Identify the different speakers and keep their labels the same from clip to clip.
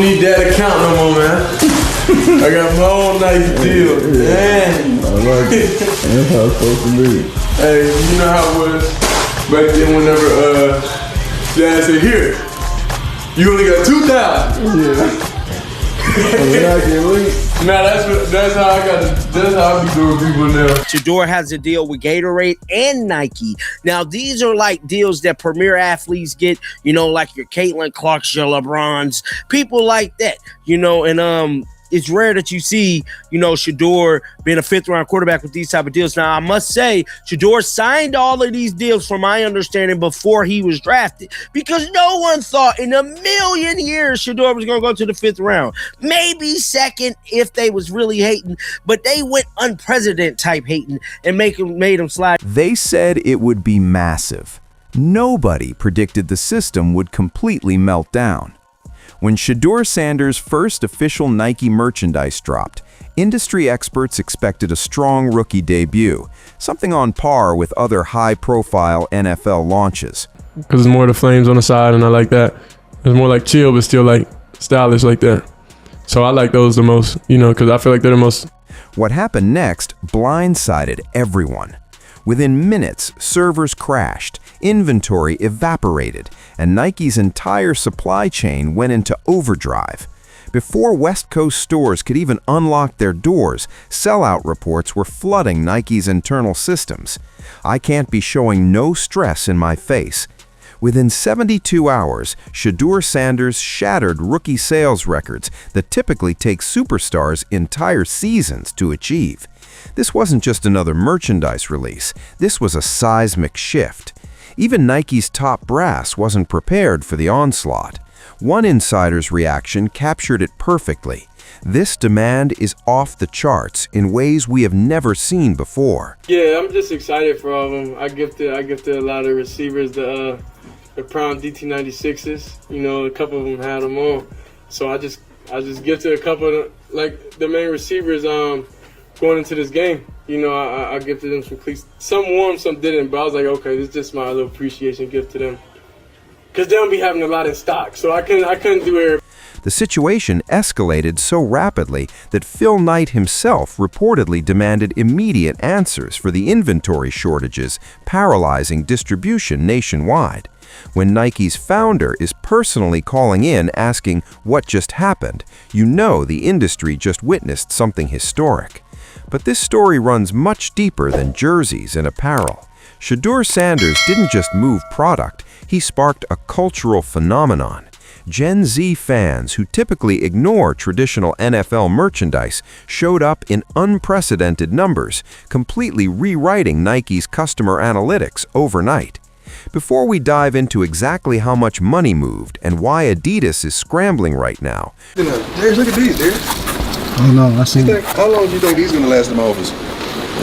Speaker 1: don't need that account no more, man. I got my own Nike deal. Man.
Speaker 2: I like it. That's how it's supposed to be.
Speaker 1: Hey, you know how it was back then whenever Dad said, here, you only got 2,000.
Speaker 2: Yeah.
Speaker 1: Nah, that's how I be doing people now.
Speaker 3: Shedeur has a deal with Gatorade and Nike. Now, these are like deals that premier athletes get, you know, like your Caitlin Clarks, your LeBrons, people like that, you know, and it's rare that you see, you know, Shedeur being a fifth-round quarterback with these type of deals. Now, I must say, Shedeur signed all of these deals, from my understanding, before he was drafted, because no one thought in a million years Shedeur was going to go to the fifth round. Maybe second if they was really hating, but they went unprecedented type hating and made him slide.
Speaker 4: They said it would be massive. Nobody predicted the system would completely melt down. When Shedeur Sanders' first official Nike merchandise dropped, industry experts expected a strong rookie debut, something on par with other high-profile NFL launches.
Speaker 5: Because it's more the flames on the side, and I like that. It's more like chill, but still like stylish like that. So I like those the most, you know, because I feel like they're the most.
Speaker 4: What happened next blindsided everyone. Within minutes, servers crashed, inventory evaporated, and Nike's entire supply chain went into overdrive. Before West Coast stores could even unlock their doors, sellout reports were flooding Nike's internal systems. I can't be showing no stress in my face. Within 72 hours, Shedeur Sanders shattered rookie sales records that typically take superstars entire seasons to achieve. This wasn't just another merchandise release, this was a seismic shift. Even Nike's top brass wasn't prepared for the onslaught. One insider's reaction captured it perfectly. This demand is off the charts in ways we have never seen before.
Speaker 1: Yeah, I'm just excited for all of them. I gifted a lot of receivers the Prime DT96s. You know, a couple of them had them on. So I just gifted a couple of them, like the main receivers going into this game. You know, I gifted them some cleats. Some won, some didn't, but I was like, okay, this is just my little appreciation gift to them. Because they don't be having a lot in stock, so I couldn't do it.
Speaker 4: The situation escalated so rapidly that Phil Knight himself reportedly demanded immediate answers for the inventory shortages paralyzing distribution nationwide. When Nike's founder is personally calling in asking what just happened, you know the industry just witnessed something historic. But this story runs much deeper than jerseys and apparel. Shedeur Sanders didn't just move product, he sparked a cultural phenomenon. Gen Z fans who typically ignore traditional NFL merchandise showed up in unprecedented numbers, completely rewriting Nike's customer analytics overnight. Before we dive into exactly how much money moved and why Adidas is scrambling right now.
Speaker 6: Darius, look at these, Darius.
Speaker 2: Oh no, I seen it.
Speaker 6: How long do you think these gonna last in my office?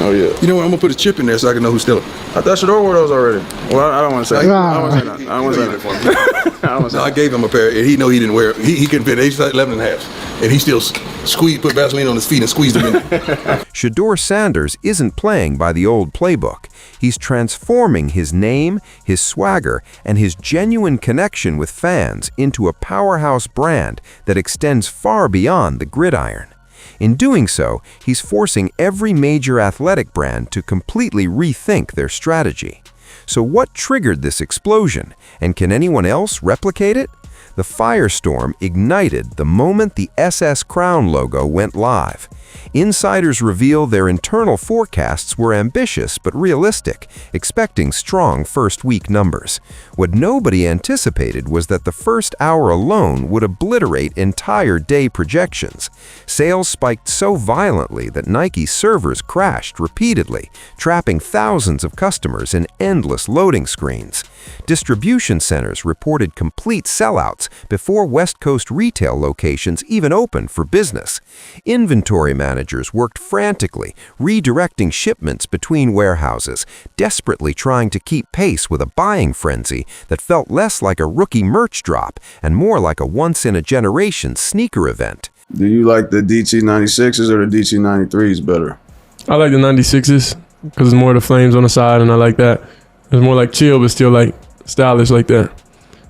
Speaker 1: Oh yeah.
Speaker 6: You know what? I'm gonna put a chip in there so I can know who's stealing.
Speaker 1: I thought Shedeur wore those already. Well, I don't want to say. I don't want to say nothing. I don't want to say nothing.
Speaker 6: I gave him a pair, and he know he didn't wear it. He couldn't fit. He's 11 and a half, and he still put Vaseline on his feet and squeezed them in.
Speaker 4: Shedeur Sanders isn't playing by the old playbook. He's transforming his name, his swagger, and his genuine connection with fans into a powerhouse brand that extends far beyond the gridiron. In doing so, he's forcing every major athletic brand to completely rethink their strategy. So what triggered this explosion, and can anyone else replicate it? The firestorm ignited the moment the SS Crown logo went live. Insiders reveal their internal forecasts were ambitious but realistic, expecting strong first-week numbers. What nobody anticipated was that the first hour alone would obliterate entire day projections. Sales spiked so violently that Nike servers crashed repeatedly, trapping thousands of customers in endless loading screens. Distribution centers reported complete sellouts before West Coast retail locations even opened for business. Inventory managers worked frantically, redirecting shipments between warehouses, desperately trying to keep pace with a buying frenzy that felt less like a rookie merch drop and more like a once-in-a-generation sneaker event.
Speaker 2: Do you like the DT96s or the DT93s better?
Speaker 5: I like the 96s because it's more the flames on the side, and I like that. It's more like chill, but still like stylish like that.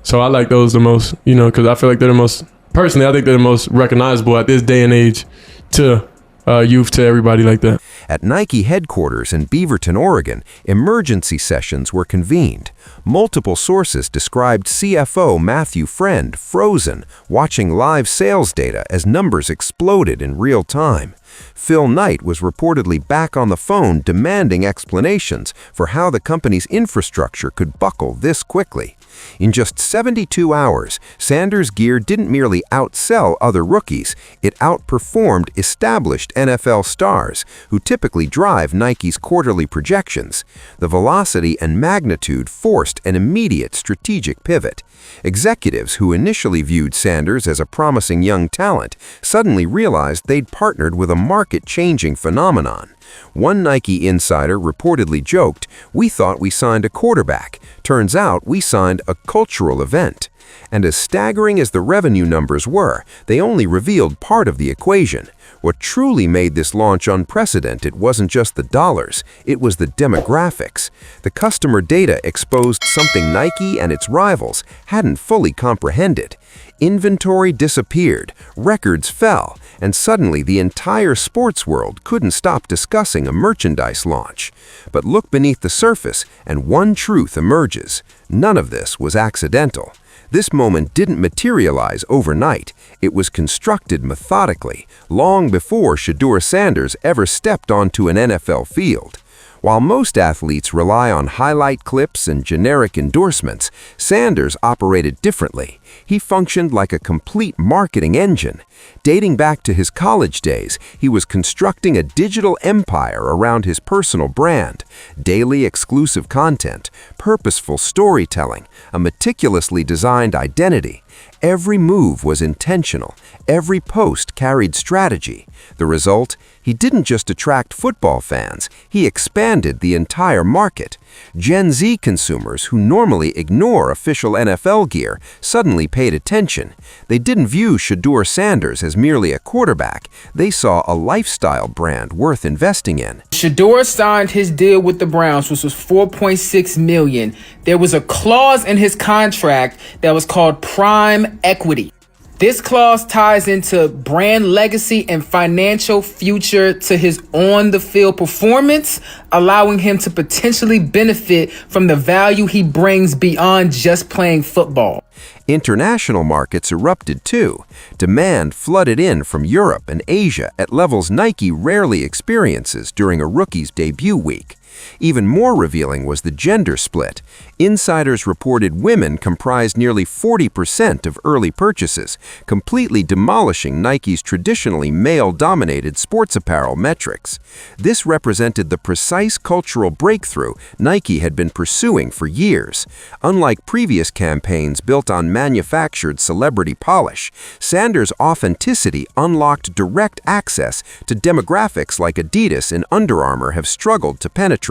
Speaker 5: So I like those the most, you know, because I feel like they're the most personally, I think they're the most recognizable at this day and age to youth, to everybody like that.
Speaker 4: At Nike headquarters in Beaverton, Oregon, emergency sessions were convened. Multiple sources described CFO Matthew Friend frozen, watching live sales data as numbers exploded in real time. Phil Knight was reportedly back on the phone demanding explanations for how the company's infrastructure could buckle this quickly. In just 72 hours, Sanders' gear didn't merely outsell other rookies, it outperformed established NFL stars who typically drive Nike's quarterly projections. The velocity and magnitude forced an immediate strategic pivot. Executives who initially viewed Sanders as a promising young talent suddenly realized they'd partnered with a market-changing phenomenon. One Nike insider reportedly joked, "We thought we signed a quarterback. Turns out we signed a cultural event." And as staggering as the revenue numbers were, they only revealed part of the equation. What truly made this launch unprecedented wasn't just the dollars, it was the demographics. The customer data exposed something Nike and its rivals hadn't fully comprehended. Inventory disappeared, records fell, and suddenly the entire sports world couldn't stop discussing a merchandise launch. But look beneath the surface, and one truth emerges. None of this was accidental. This moment didn't materialize overnight. It was constructed methodically, long before Shedeur Sanders ever stepped onto an NFL field. While most athletes rely on highlight clips and generic endorsements, Sanders operated differently. He functioned like a complete marketing engine. Dating back to his college days, he was constructing a digital empire around his personal brand. Daily exclusive content, purposeful storytelling, a meticulously designed identity. Every move was intentional. Every post carried strategy. The result? He didn't just attract football fans, he expanded the entire market. Gen Z consumers who normally ignore official NFL gear suddenly paid attention. They didn't view Shedeur Sanders as merely a quarterback. They saw a lifestyle brand worth investing in.
Speaker 7: Shedeur signed his deal with the Browns, which was $4.6 million. There was a clause in his contract that was called prime equity. This clause ties into brand legacy and financial future to his on-the-field performance, allowing him to potentially benefit from the value he brings beyond just playing football.
Speaker 4: International markets erupted too. Demand flooded in from Europe and Asia at levels Nike rarely experiences during a rookie's debut week. Even more revealing was the gender split. Insiders reported women comprised nearly 40% of early purchases, completely demolishing Nike's traditionally male-dominated sports apparel metrics. This represented the precise cultural breakthrough Nike had been pursuing for years. Unlike previous campaigns built on manufactured celebrity polish, Sanders' authenticity unlocked direct access to demographics like Adidas and Under Armour have struggled to penetrate.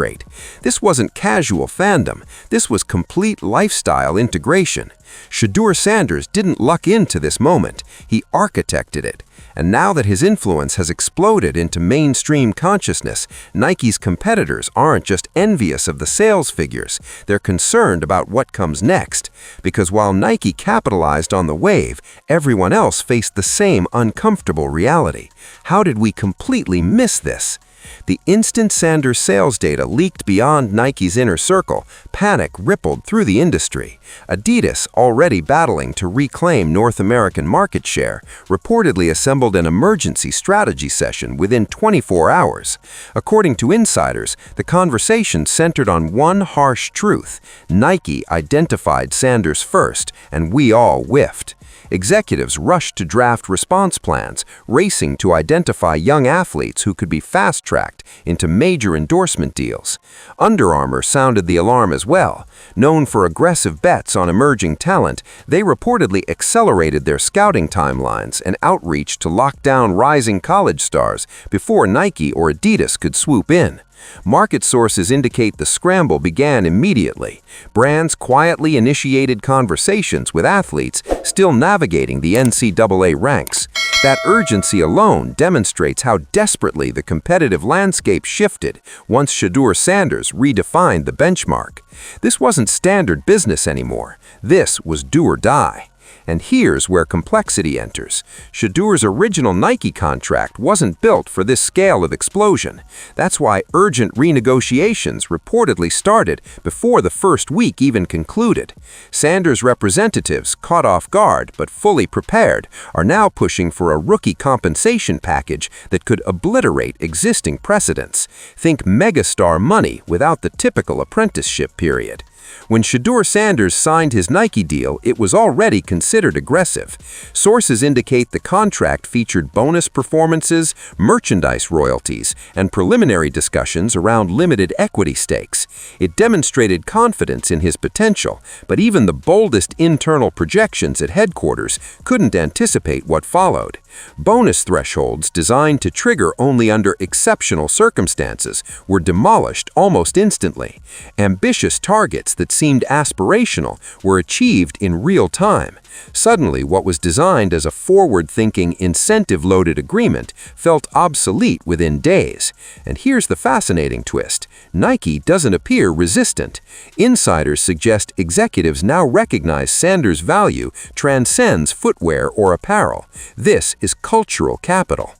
Speaker 4: This wasn't casual fandom, this was complete lifestyle integration. Shedeur Sanders didn't luck into this moment, he architected it. And now that his influence has exploded into mainstream consciousness, Nike's competitors aren't just envious of the sales figures, they're concerned about what comes next. Because while Nike capitalized on the wave, everyone else faced the same uncomfortable reality. How did we completely miss this? The instant Sanders sales data leaked beyond Nike's inner circle, panic rippled through the industry. Adidas, already battling to reclaim North American market share, reportedly assembled an emergency strategy session within 24 hours. According to insiders, the conversation centered on one harsh truth: Nike identified Sanders first, and we all whiffed. Executives rushed to draft response plans, racing to identify young athletes who could be fast-tracked into major endorsement deals. Under Armour sounded the alarm as well. Known for aggressive bets on emerging talent, they reportedly accelerated their scouting timelines and outreach to lock down rising college stars before Nike or Adidas could swoop in. Market sources indicate the scramble began immediately. Brands quietly initiated conversations with athletes still navigating the NCAA ranks. That urgency alone demonstrates how desperately the competitive landscape shifted once Shedeur Sanders redefined the benchmark. This wasn't standard business anymore. This was do or die. And here's where complexity enters. Shedeur's original Nike contract wasn't built for this scale of explosion. That's why urgent renegotiations reportedly started before the first week even concluded. Sanders' representatives, caught off guard but fully prepared, are now pushing for a rookie compensation package that could obliterate existing precedents. Think megastar money without the typical apprenticeship period. When Shedeur Sanders signed his Nike deal, it was already considered aggressive. Sources indicate the contract featured bonus performances, merchandise royalties, and preliminary discussions around limited equity stakes. It demonstrated confidence in his potential, but even the boldest internal projections at headquarters couldn't anticipate what followed. Bonus thresholds designed to trigger only under exceptional circumstances were demolished almost instantly. Ambitious targets that seemed aspirational were achieved in real time. Suddenly, what was designed as a forward-thinking, incentive-loaded agreement felt obsolete within days. And here's the fascinating twist. Nike doesn't appear resistant. Insiders suggest executives now recognize Sanders' value transcends footwear or apparel. This is cultural capital.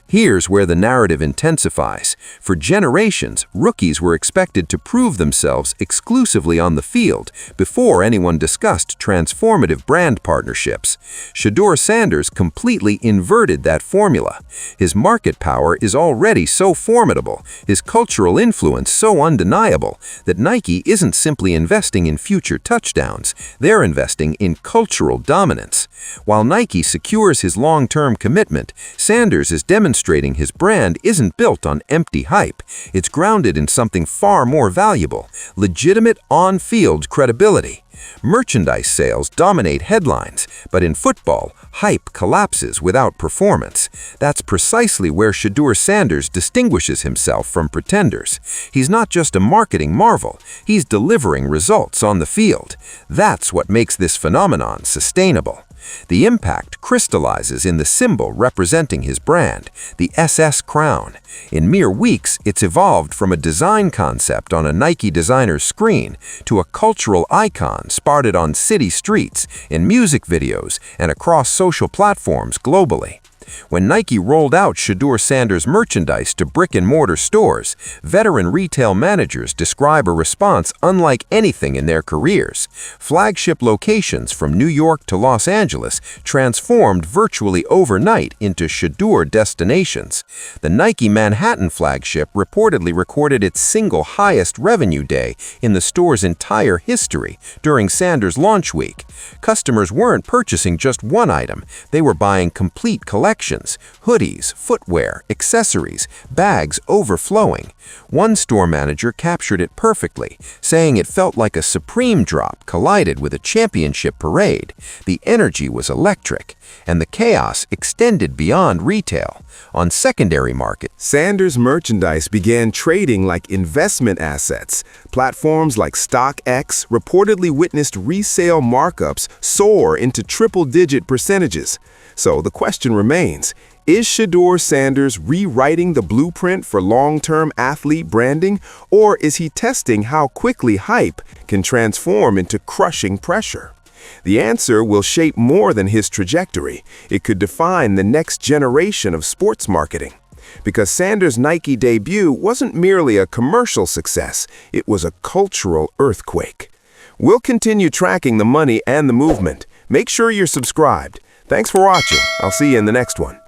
Speaker 4: Here's where the narrative intensifies. For generations, rookies were expected to prove themselves exclusively on the field before anyone discussed transformative brand partnerships. Shedeur Sanders completely inverted that formula. His market power is already so formidable, his cultural influence so undeniable, that Nike isn't simply investing in future touchdowns, they're investing in cultural dominance. While Nike secures his long-term commitment, Sanders is demonstrating his brand isn't built on empty hype. It's grounded in something far more valuable: legitimate on-field credibility. Merchandise sales dominate headlines, but in football, hype collapses without performance. That's precisely where Shedeur Sanders distinguishes himself from pretenders. He's not just a marketing marvel, he's delivering results on the field. That's what makes this phenomenon sustainable. The impact crystallizes in the symbol representing his brand, the SS crown. In mere weeks, it's evolved from a design concept on a Nike designer's screen to a cultural icon spotted on city streets, in music videos, and across social platforms globally. When Nike rolled out Shedeur Sanders merchandise to brick-and-mortar stores, veteran retail managers describe a response unlike anything in their careers. Flagship locations from New York to Los Angeles transformed virtually overnight into Shedeur destinations. The Nike Manhattan flagship reportedly recorded its single highest revenue day in the store's entire history during Sanders' launch week. Customers weren't purchasing just one item, they were buying complete collections. Hoodies, footwear, accessories, bags overflowing. One store manager captured it perfectly, saying it felt like a Supreme drop collided with a championship parade. The energy was electric, and the chaos extended beyond retail. On secondary markets,
Speaker 8: Sanders merchandise began trading like investment assets. Platforms like StockX reportedly witnessed resale markups soar into triple-digit percentages. So the question remains, is Shedeur Sanders rewriting the blueprint for long-term athlete branding, or is he testing how quickly hype can transform into crushing pressure? The answer will shape more than his trajectory. It could define the next generation of sports marketing. Because Sanders' Nike debut wasn't merely a commercial success, it was a cultural earthquake. We'll continue tracking the money and the movement. Make sure you're subscribed. Thanks for watching. I'll see you in the next one.